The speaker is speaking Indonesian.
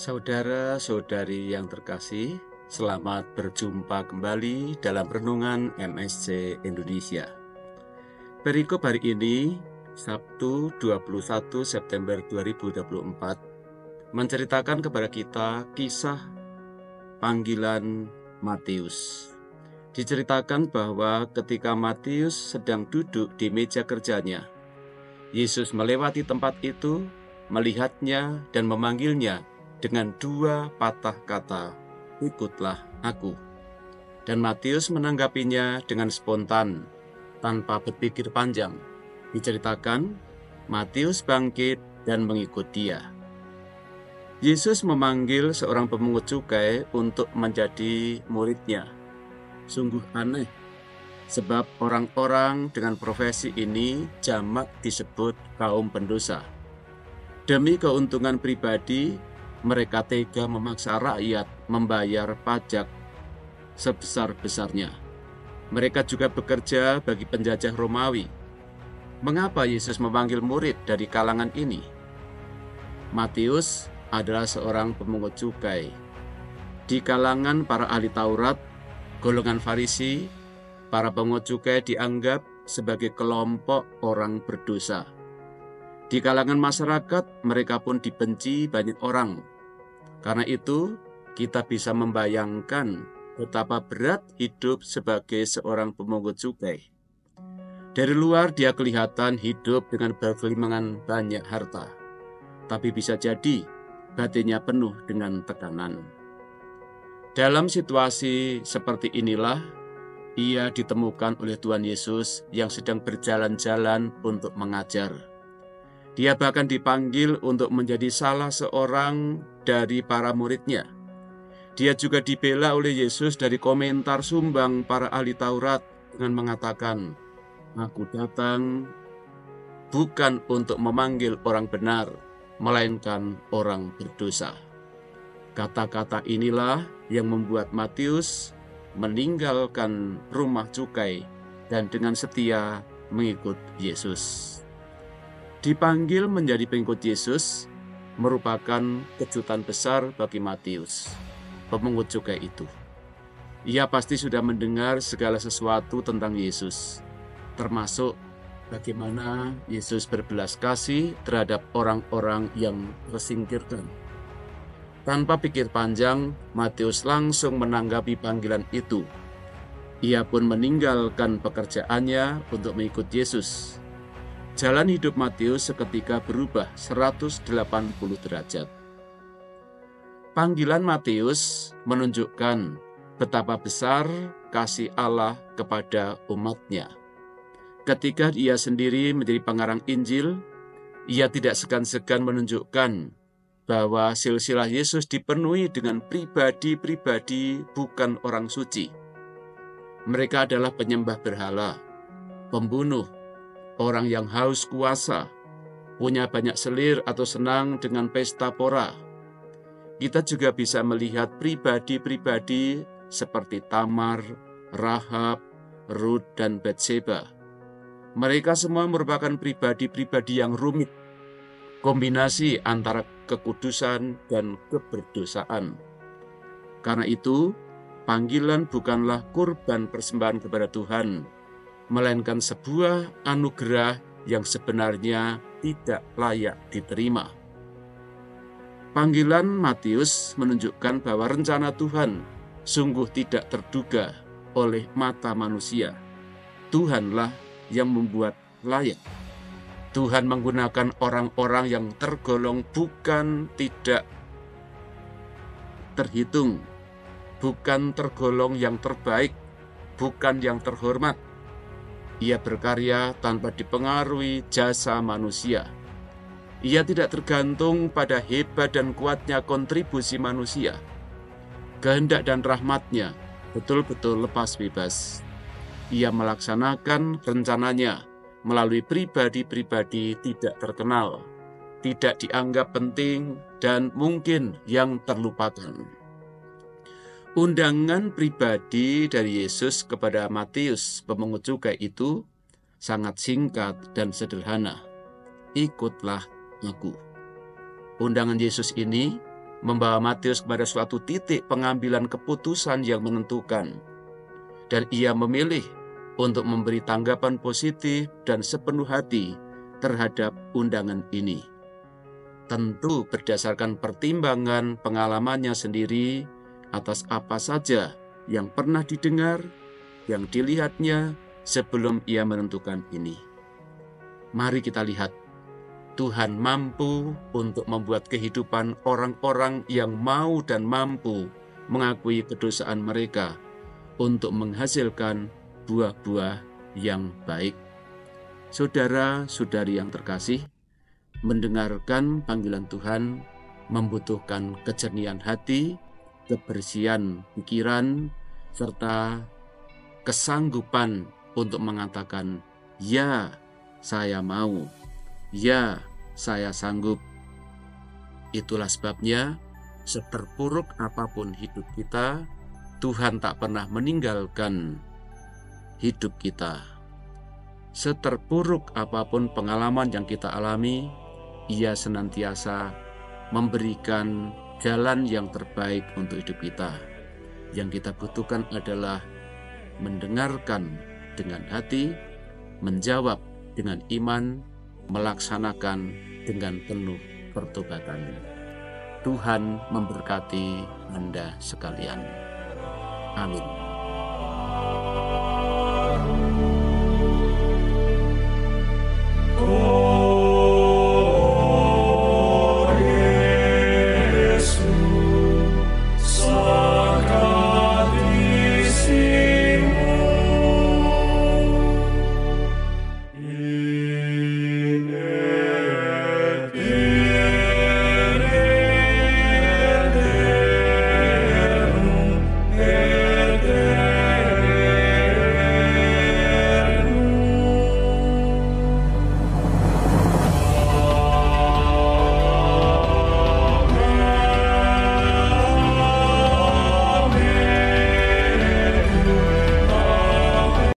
Saudara-saudari yang terkasih, selamat berjumpa kembali dalam Renungan MSC Indonesia. Perikop hari ini, Sabtu 21 September 2024, menceritakan kepada kita kisah panggilan Matius. Diceritakan bahwa ketika Matius sedang duduk di meja kerjanya, Yesus melewati tempat itu, melihatnya dan memanggilnya dengan dua patah kata, "Ikutlah aku." Dan Matius menanggapinya dengan spontan, tanpa berpikir panjang. Diceritakan, Matius bangkit dan mengikut dia. Yesus memanggil seorang pemungut cukai untuk menjadi muridnya. Sungguh aneh, sebab orang-orang dengan profesi ini jamak disebut kaum pendosa. Demi keuntungan pribadi, mereka tega memaksa rakyat membayar pajak sebesar-besarnya. Mereka juga bekerja bagi penjajah Romawi. Mengapa Yesus memanggil murid dari kalangan ini? Matius adalah seorang pemungut cukai. Di kalangan para ahli Taurat, golongan Farisi, para pemungut cukai dianggap sebagai kelompok orang berdosa. Di kalangan masyarakat, mereka pun dibenci banyak orang. Karena itu, kita bisa membayangkan betapa berat hidup sebagai seorang pemungut cukai. Dari luar dia kelihatan hidup dengan bergelimangan banyak harta, tapi bisa jadi batinnya penuh dengan tekanan. Dalam situasi seperti inilah, ia ditemukan oleh Tuhan Yesus yang sedang berjalan-jalan untuk mengajar. Dia bahkan dipanggil untuk menjadi salah seorang dari para muridnya. Dia juga dibela oleh Yesus dari komentar sumbang para ahli Taurat dengan mengatakan, "Aku datang bukan untuk memanggil orang benar, melainkan orang berdosa." Kata-kata inilah yang membuat Matius meninggalkan rumah cukai dan dengan setia mengikut Yesus. Dipanggil menjadi pengikut Yesus merupakan kejutan besar bagi Matius, pemungut cukai itu. Ia pasti sudah mendengar segala sesuatu tentang Yesus, termasuk bagaimana Yesus berbelas kasih terhadap orang-orang yang tersingkirkan. Tanpa pikir panjang, Matius langsung menanggapi panggilan itu. Ia pun meninggalkan pekerjaannya untuk mengikut Yesus. Jalan hidup Matius seketika berubah 180 derajat. Panggilan Matius menunjukkan betapa besar kasih Allah kepada umatnya. Ketika ia sendiri menjadi pengarang Injil, ia tidak segan-segan menunjukkan bahwa silsilah Yesus dipenuhi dengan pribadi-pribadi bukan orang suci. Mereka adalah penyembah berhala, pembunuh, orang yang haus kuasa, punya banyak selir atau senang dengan pesta pora. Kita juga bisa melihat pribadi-pribadi seperti Tamar, Rahab, Rut, dan Batseba. Mereka semua merupakan pribadi-pribadi yang rumit, kombinasi antara kekudusan dan keberdosaan. Karena itu, panggilan bukanlah kurban persembahan kepada Tuhan, melainkan sebuah anugerah yang sebenarnya tidak layak diterima. Panggilan Matius menunjukkan bahwa rencana Tuhan sungguh tidak terduga oleh mata manusia. Tuhanlah yang membuat layak. Tuhan menggunakan orang-orang yang tergolong bukan tidak terhitung, bukan tergolong yang terbaik, bukan yang terhormat. Ia berkarya tanpa dipengaruhi jasa manusia. Ia tidak tergantung pada hebat dan kuatnya kontribusi manusia. Kehendak dan rahmat-Nya betul-betul lepas bebas. Ia melaksanakan rencananya melalui pribadi-pribadi tidak terkenal, tidak dianggap penting, dan mungkin yang terlupakan. Undangan pribadi dari Yesus kepada Matius, pemungut cukai itu sangat singkat dan sederhana. Ikutlah aku. Undangan Yesus ini membawa Matius kepada suatu titik pengambilan keputusan yang menentukan. Dan ia memilih untuk memberi tanggapan positif dan sepenuh hati terhadap undangan ini. Tentu berdasarkan pertimbangan pengalamannya sendiri atas apa saja yang pernah didengar, yang dilihatnya sebelum ia menentukan ini. Mari kita lihat, Tuhan mampu untuk membuat kehidupan orang-orang yang mau dan mampu mengakui kedosaan mereka untuk menghasilkan buah-buah yang baik. Saudara-saudari yang terkasih, mendengarkan panggilan Tuhan membutuhkan kejernihan hati, kebersihan pikiran, serta kesanggupan untuk mengatakan, "Ya, saya mau. Ya, saya sanggup." Itulah sebabnya, seterpuruk apapun hidup kita, Tuhan tak pernah meninggalkan hidup kita. Seterpuruk apapun pengalaman yang kita alami, Ia senantiasa memberikan jalan yang terbaik untuk hidup kita. Yang kita butuhkan adalah mendengarkan dengan hati, menjawab dengan iman, melaksanakan dengan penuh pertobatan. Tuhan memberkati Anda sekalian. Amin.